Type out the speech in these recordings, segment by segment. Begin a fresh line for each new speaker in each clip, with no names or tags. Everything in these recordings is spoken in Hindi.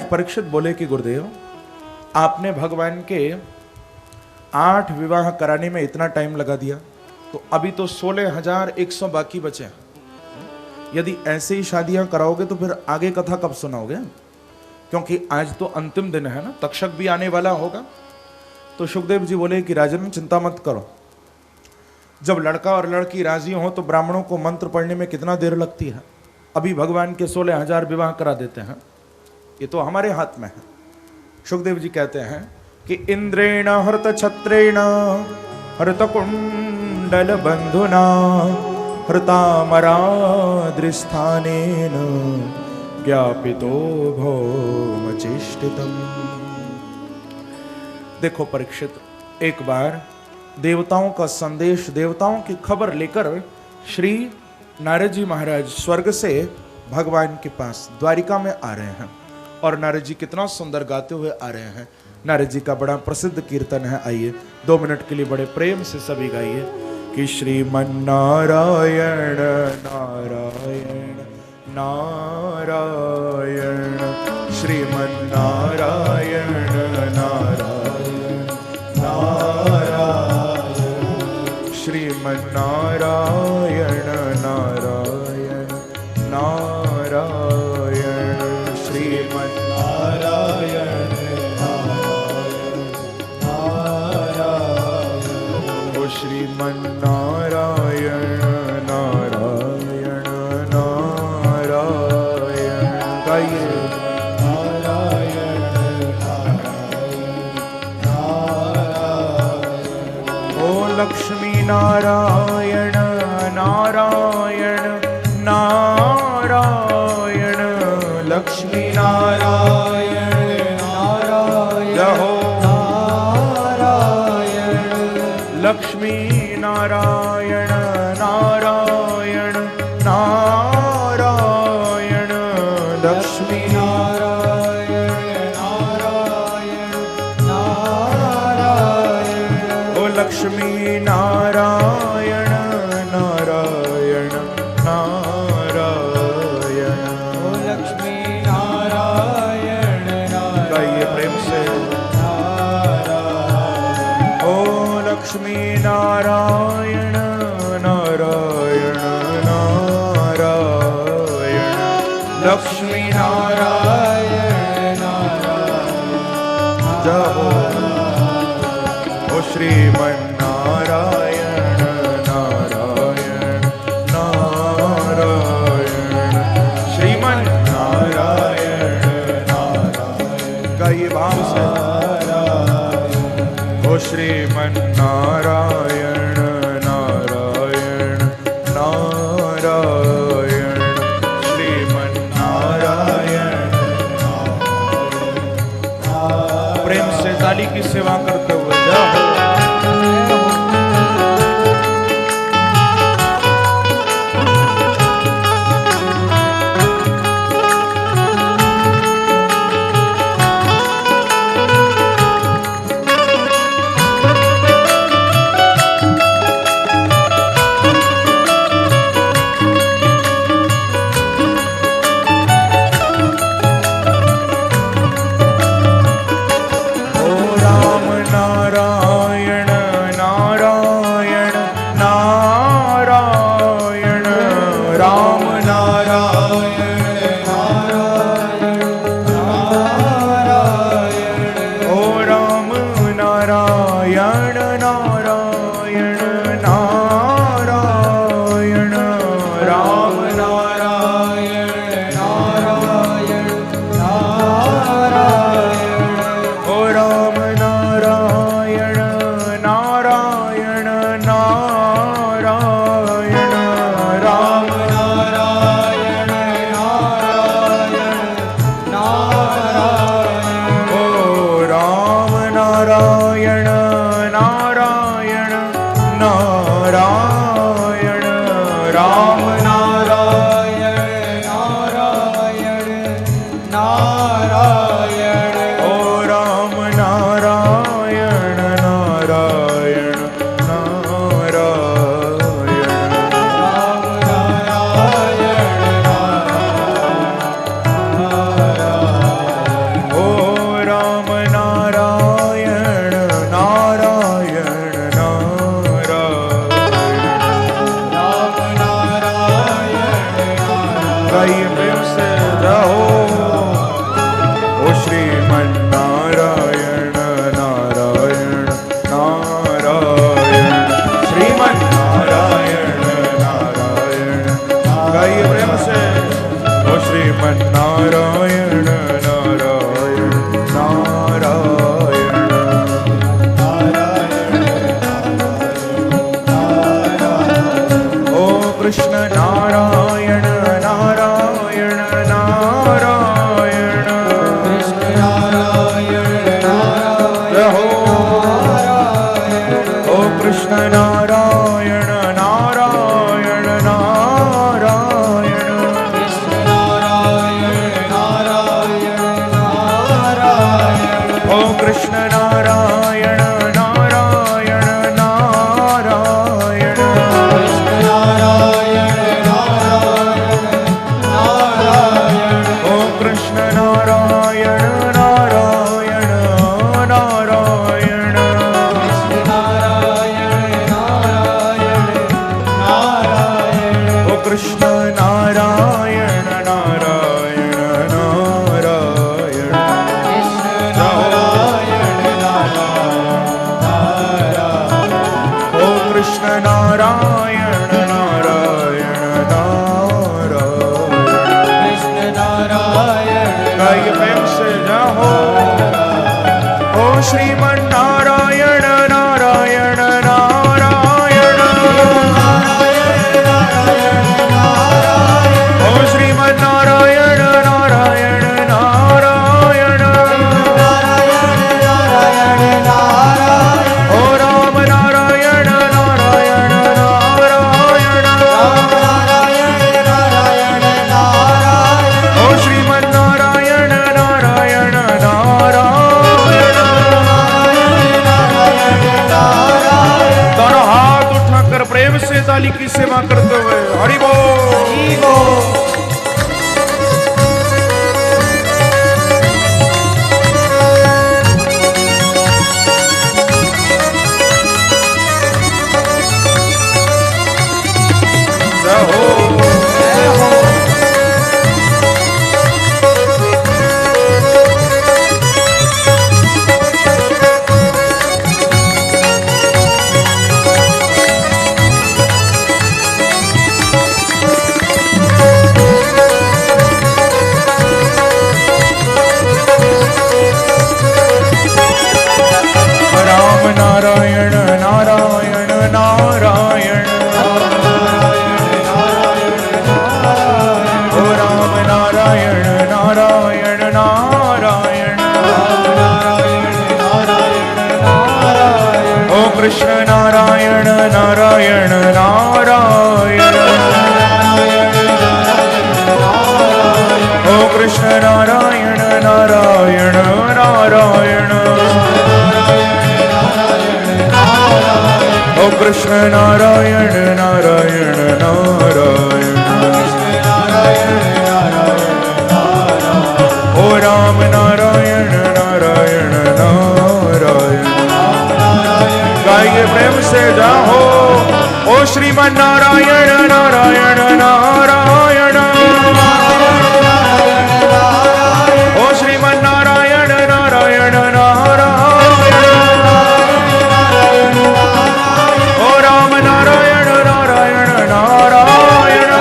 परीक्षित बोले कि गुरुदेव, आपने भगवान के 8 विवाह कराने में इतना टाइम लगा दिया, तो अभी तो 16,100 बाकी बचे हैं। यदि ऐसे ही शादियां कराओगे तो फिर आगे कथा कब सुनाओगे? क्योंकि आज तो अंतिम दिन है ना, तक्षक भी आने वाला होगा। तो सुखदेव जी बोले कि राजन, चिंता मत करो, जब लड़का और लड़की राजी हो तो ब्राह्मणों को मंत्र पढ़ने में कितना देर लगती है। अभी भगवान के 16,000 विवाह करा देते हैं, ये तो हमारे हाथ में है। सुखदेव जी कहते हैं कि इंद्रेण हरत छत्रेण हरत कुंडल बंधुना हृतामराद्रिस्थानेन ज्ञापितो भौमचेष्टितम्। देखो परीक्षित, एक बार देवताओं का संदेश, देवताओं की खबर लेकर श्री नारद जी महाराज स्वर्ग से भगवान के पास द्वारिका में आ रहे हैं। और नारद जी कितना सुंदर गाते हुए आ रहे हैं। नारद जी का बड़ा प्रसिद्ध कीर्तन है, आइए 2 मिनट के लिए बड़े प्रेम से सभी गाइए कि श्रीमन्नारायण नारायण नारायण श्रीमन्नारायण नारायण नारायण श्रीमन्नारायण नारायण नारायण श्रीमन्नारायण नारायण ओ श्रीमन्नारायण नारायण नारायण गाइए लक्ष्मी नारायण नारायण नारायण लक्ष्मी नारायण नारायण हो नारायण लक्ष्मी नारायण नारायण नारायण लक्ष्मी नारायण नारायण नारायण ओ लक्ष्मी नारायण नारायण नारायण ओ लक्ष्मी नारायण नारायण गाइए प्रेम से ओ लक्ष्मी नारायण नारायण नारायण लक्ष्मी नारायण नारायण जाओ ओ श्रीमन नारायण नारायण नारायण श्रीमन नारायण नारायण गाइए भाव से ओ श्रीमन नारायण नारायण नारायण श्रीमन नारायण प्रेम से ताली की सेवा करते हुए जाओ। नारायण नारायण राम नारायण गाइए प्रेम से जाओ। ओ श्रीमन्नारायण नारायण नारायण, श्रीमन्नारायण नारायण, गाइए प्रेम से। ओ श्रीमन्नारायण नारायण नारायण, ओ कृष्ण नारायण नारायण नारायण, कृष्ण नारायण नारायण, ओ कृष्ण नारायण नारायण नारायण, कृष्ण नारायण नारायण नारायण, ओ कृष्ण नारायण नारायण नारायण, कृष्ण नारायण नारायण, ओ कृष्ण नारायण नारायण नारायण, कृष्ण नारायण नारायण नारायण, ओ कृष्ण नारायण नारायण नारायण, कृष्ण नारायण नारायण, ओ कृष्ण नारायण नारायण नारायण, कृष्ण नारायण, गाइए प्रेम से जाओ। ओ श्रीमन्नारायण नारायण नारायण, ओ श्रीमन्नारायण नारायण नारायण, ओ राम नारायण नारायण नारायण, ओ श्रीमन्नारायण नारायण नारायण, दोनों हाथ उठाकर प्रेम से ताली की सेवा करते हुए हरि बोल। राम नारायण नारायण नारायण, ओ राम नारायण नारायण नारायण, ओ कृष्ण नारायण नारायण नारायण, ओ कृष्ण नारायण नारायण नारायण, ओ कृष्ण नारायण नारायण नारायण, ओ राम नारायण नारायण नारायण, गाइए प्रेम से जाओ। ओ श्रीमन्नारायण नारायण नारायण, ओ श्रीमन्नारायण नारायण नारायण, ओ राम नारायण नारायण नारायण,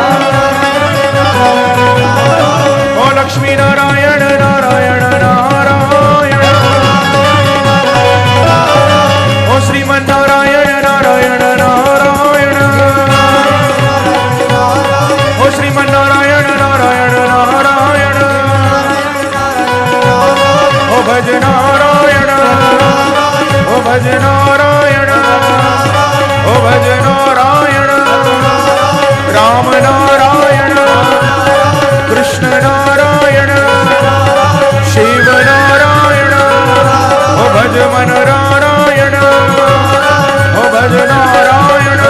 ओ लक्ष्मी नारायण नारायण नारायण, ओ श्रीमन्नारायण नारायण नारायण, ओ श्रीमन्नारायण नारायण नारायण, ओ भज नारायण, ओ भज नारायण, ओ भज नारायण, राम नारायण, कृष्ण नारायण, शिव नारायण, ओ भज मन नारायण, ओ भज नारायण,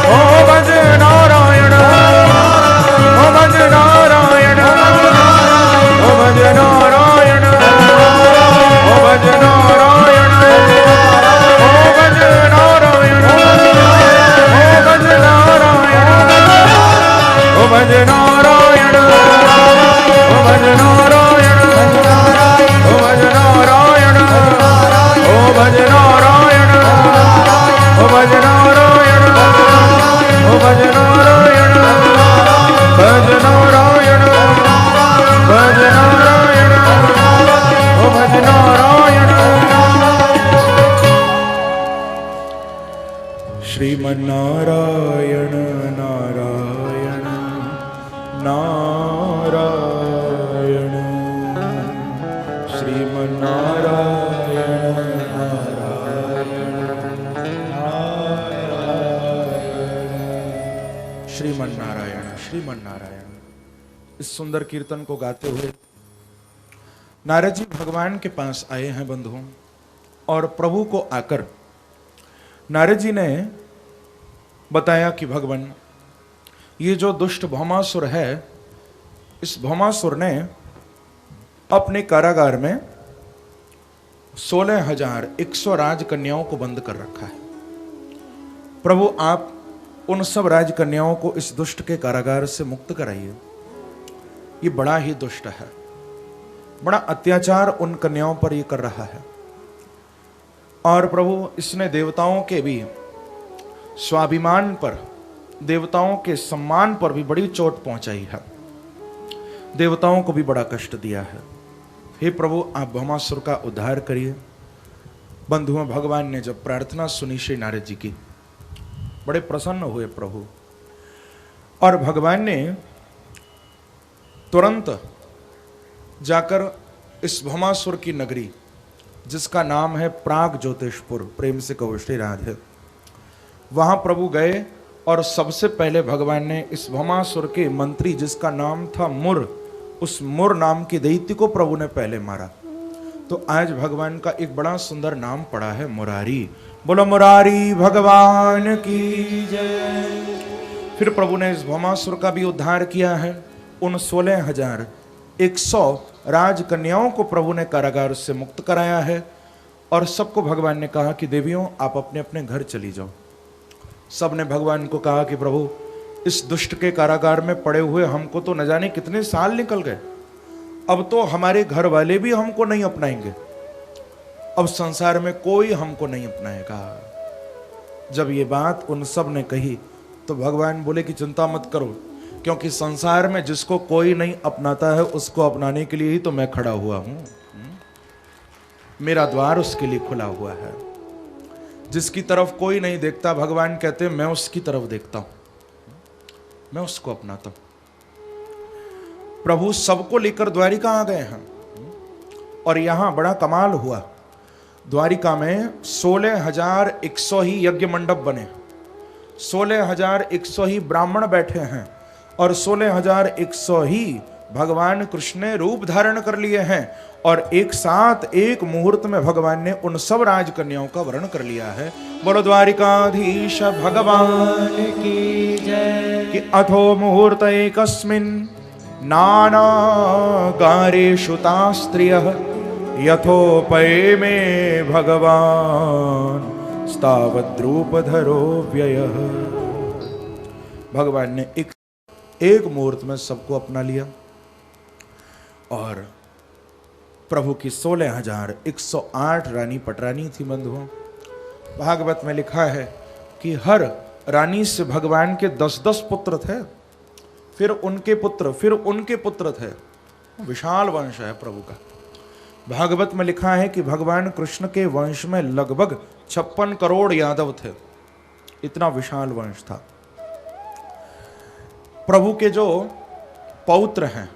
ओ भज नारायण, ओ भज नारायण, ओ भज नारायण, ओ भज नारायण, ओ भज नारायण, ओ भज नारायण, भज नारायण, ओ भज नारायण, ओ भज नारायण, ओ भज नारायण, ओ भज नारायण, ओ भज नारायण, भज नारायण, भज नारायण, ओ भज नारायण। श्रीमन्नारायण नारायण नारायण, श्रीमन्नारायण नारायण, श्रीमन्नारायण श्रीमन्नारायण। इस सुंदर कीर्तन को गाते हुए नारद जी भगवान के पास आए हैं बंधुओं, और प्रभु को आकर नारद जी ने बताया कि भगवान, ये जो दुष्ट भौमासुर है, इस भौमासुर ने अपने कारागार में 16,100 राजकन्याओं को बंद कर रखा है। प्रभु आप उन सब राजकन्याओं को इस दुष्ट के कारागार से मुक्त कराइए। ये बड़ा ही दुष्ट है, बड़ा अत्याचार उन कन्याओं पर ये कर रहा है। और प्रभु इसने देवताओं के भी स्वाभिमान पर, देवताओं के सम्मान पर भी बड़ी चोट पहुंचाई है, देवताओं को भी बड़ा कष्ट दिया है। हे प्रभु आप भौमासुर का उद्धार करिए। बंधुओं, भगवान ने जब प्रार्थना सुनी श्री नारद जी की, बड़े प्रसन्न हुए प्रभु, और भगवान ने तुरंत जाकर इस भौमासुर की नगरी, जिसका नाम है प्राग ज्योतिषपुर, प्रेम से कहो श्री राधे, वहां प्रभु गए और सबसे पहले भगवान ने इस भौमासुर के मंत्री, जिसका नाम था मुर, उस मुर नाम के दैत्य को प्रभु ने पहले मारा। तो आज भगवान का एक बड़ा सुंदर नाम पड़ा है, मुरारी। बोलो मुरारी भगवान की जय। फिर प्रभु ने इस भौमासुर का भी उद्धार किया है। उन 16,100 राजकन्याओं को प्रभु ने कारागार से मुक्त कराया है, और सबको भगवान ने कहा कि देवियों आप अपने अपने घर चली जाओ। सब ने भगवान को कहा कि प्रभु इस दुष्ट के कारागार में पड़े हुए हमको तो न जाने कितने साल निकल गए, अब तो हमारे घर वाले भी हमको नहीं अपनाएंगे, अब संसार में कोई हमको नहीं अपनाएगा। जब ये बात उन सब ने कही तो भगवान बोले कि चिंता मत करो, क्योंकि संसार में जिसको कोई नहीं अपनाता है उसको अपनाने के लिए ही तो मैं खड़ा हुआ हूं। मेरा द्वार उसके लिए खुला हुआ है। जिसकी तरफ कोई नहीं देखता, भगवान कहते हैं मैं उसकी तरफ देखता हूं, मैं उसको अपनाता हूं। प्रभु सबको लेकर द्वारिका आ गए हैं, और यहां बड़ा कमाल हुआ। द्वारिका में 16,100 ही यज्ञ मंडप बने, 16,100 ही ब्राह्मण बैठे हैं, और 16,100 ही भगवान कृष्ण ने रूप धारण कर लिए हैं, और एक साथ एक मुहूर्त में भगवान ने उन सब राजकन्याओं का वर्ण कर लिया है। बोलो द्वारिकाधीश भगवान की जय। कि अथो मुहूर्त एकस्मिन् नाना गारेषु तास्त्रियः यथोपयमे भगवान स्तावद्रूपधरो व्ययः। भगवान ने एक मुहूर्त में सबको अपना लिया, और प्रभु की 16,108 रानी पटरानी थी बंधुओं। भागवत में लिखा है कि हर रानी से भगवान के 10-10 पुत्र थे, फिर उनके पुत्र, फिर उनके पुत्र थे। विशाल वंश है प्रभु का। भागवत में लिखा है कि भगवान कृष्ण के वंश में लगभग 56 करोड़ यादव थे, इतना विशाल वंश था। प्रभु के जो पौत्र हैं,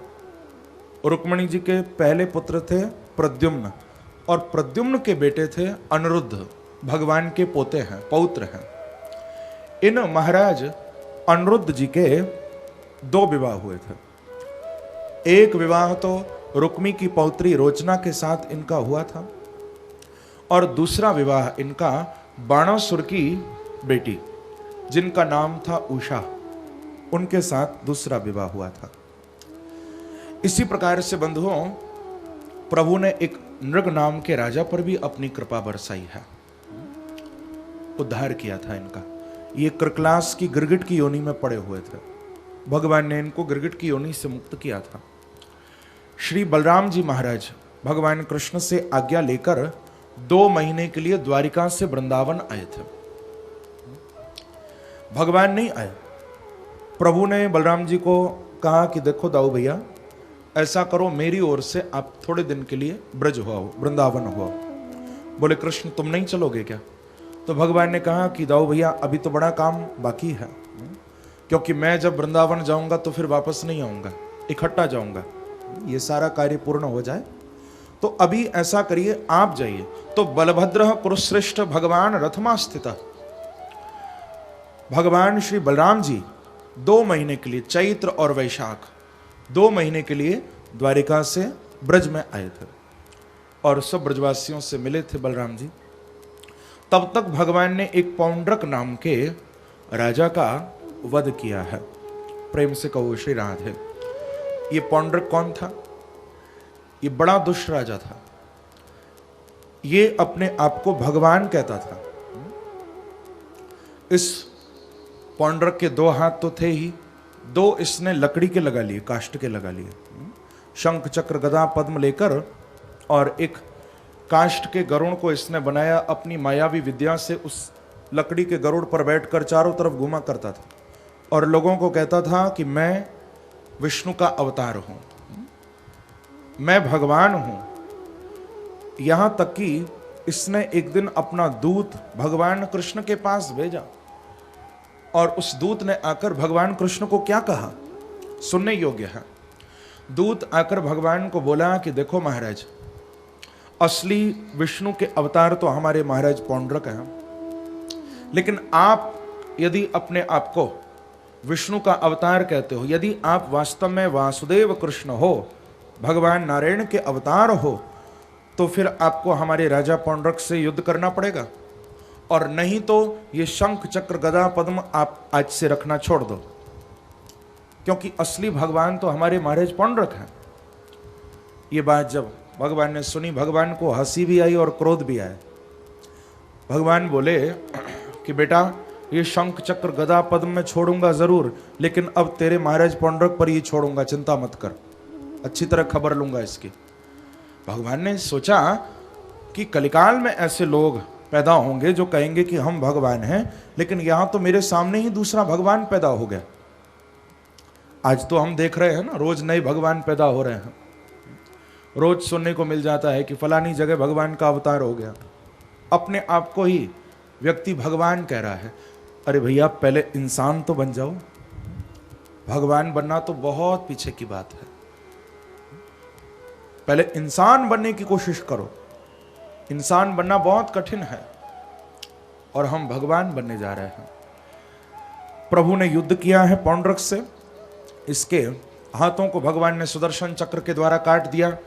रुक्मिणी जी के पहले पुत्र थे प्रद्युम्न, और प्रद्युम्न के बेटे थे अनिरुद्ध, भगवान के पोते हैं, पौत्र हैं। इन महाराज अनिरुद्ध जी के 2 विवाह हुए थे। एक विवाह तो रुक्मी की पौत्री रोचना के साथ इनका हुआ था, और दूसरा विवाह इनका बाणासुर की बेटी, जिनका नाम था उषा, उनके साथ दूसरा विवाह हुआ था। इसी प्रकार से बंधुओं, प्रभु ने एक नृग नाम के राजा पर भी अपनी कृपा बरसाई है, उद्धार किया था इनका। ये कृकलास की गिरगिट की योनि में पड़े हुए थे, भगवान ने इनको गिरगिट की योनि से मुक्त किया था। श्री बलराम जी महाराज भगवान कृष्ण से आज्ञा लेकर 2 महीने के लिए द्वारिका से वृंदावन आए थे। भगवान नहीं आए, प्रभु ने बलराम जी को कहा कि देखो दाऊ भैया, ऐसा करो मेरी ओर से आप थोड़े दिन के लिए ब्रज हो आओ, वृंदावन हो आओ। बोले कृष्ण तुम नहीं चलोगे क्या? तो भगवान ने कहा कि दाऊ भैया अभी तो बड़ा काम बाकी है, क्योंकि मैं जब वृंदावन जाऊंगा तो फिर वापस नहीं आऊंगा, इकट्ठा जाऊंगा, ये सारा कार्य पूर्ण हो जाए, तो अभी ऐसा करिए आप जाइए। तो बलभद्र कुरुश्रेष्ठ भगवान रथमा स्थित, भगवान श्री बलराम जी 2 महीने के लिए, चैत्र और वैशाख 2 महीने के लिए द्वारिका से ब्रज में आए थे और सब ब्रजवासियों से मिले थे बलराम जी। तब तक भगवान ने एक पौंड्रक नाम के राजा का वध किया है। प्रेम से कहो श्री राधे। ये पौंड्रक कौन था? ये बड़ा दुष्ट राजा था। ये अपने आप को भगवान कहता था। इस पौंड्रक के 2 हाथ तो थे ही, 2 इसने लकड़ी के लगा लिए, काष्ठ के लगा लिए, शंख चक्र गदा पद्म लेकर, और एक काष्ठ के गरुड़ को इसने बनाया। अपनी मायावी विद्या से उस लकड़ी के गरुड़ पर बैठकर चारों तरफ घुमा करता था और लोगों को कहता था कि मैं विष्णु का अवतार हूं, मैं भगवान हूं। यहां तक कि इसने एक दिन अपना दूत भगवान कृष्ण के पास भेजा और उस दूत ने आकर भगवान कृष्ण को क्या कहा, सुनने योग्य है। दूत आकर भगवान को बोला कि देखो महाराज, असली विष्णु के अवतार तो हमारे महाराज पौंड्रक हैं, लेकिन आप यदि अपने आप को विष्णु का अवतार कहते हो, यदि आप वास्तव में वासुदेव कृष्ण हो, भगवान नारायण के अवतार हो, तो फिर आपको हमारे राजा पौंड्रक से युद्ध करना पड़ेगा, और नहीं तो ये शंख चक्र गदा पद्म आप आज से रखना छोड़ दो, क्योंकि असली भगवान तो हमारे महाराज पौंड्रक हैं। ये बात जब भगवान ने सुनी, भगवान को हंसी भी आई और क्रोध भी आया। भगवान बोले कि बेटा, ये शंख चक्र गदा पद्म में छोड़ूंगा जरूर, लेकिन अब तेरे महाराज पौंड्रक पर ही छोड़ूंगा, चिंता मत कर, अच्छी तरह खबर लूंगा इसकी। भगवान ने सोचा कि कलिकाल में ऐसे लोग पैदा होंगे जो कहेंगे कि हम भगवान हैं, लेकिन यहां तो मेरे सामने ही दूसरा भगवान पैदा हो गया। आज तो हम देख रहे हैं ना, रोज नए भगवान पैदा हो रहे हैं, रोज सुनने को मिल जाता है कि फलानी जगह भगवान का अवतार हो गया। अपने आप को ही व्यक्ति भगवान कह रहा है। अरे भैया, पहले इंसान तो बन जाओ, भगवान बनना तो बहुत पीछे की बात है। पहले इंसान बनने की कोशिश करो, इंसान बनना बहुत कठिन है और हम भगवान बनने जा रहे हैं। प्रभु ने युद्ध किया है पौंड्रक से, इसके हाथों को भगवान ने सुदर्शन चक्र के द्वारा काट दिया।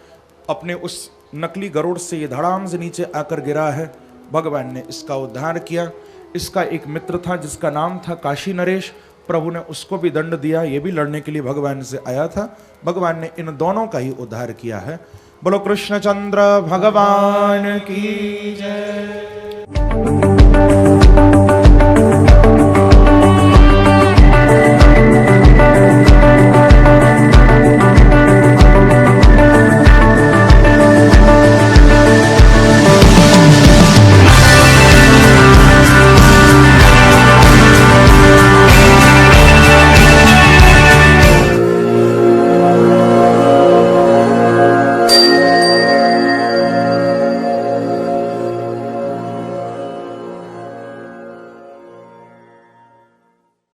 अपने उस नकली गरुड़ से ये धड़ाम से नीचे आकर गिरा है, भगवान ने इसका उद्धार किया। इसका एक मित्र था जिसका नाम था काशी नरेश, प्रभु ने उसको भी दंड दिया, ये भी लड़ने के लिए भगवान से आया था। भगवान ने इन दोनों का ही उद्धार किया है। बोलो कृष्णचंद्र भगवान की जय।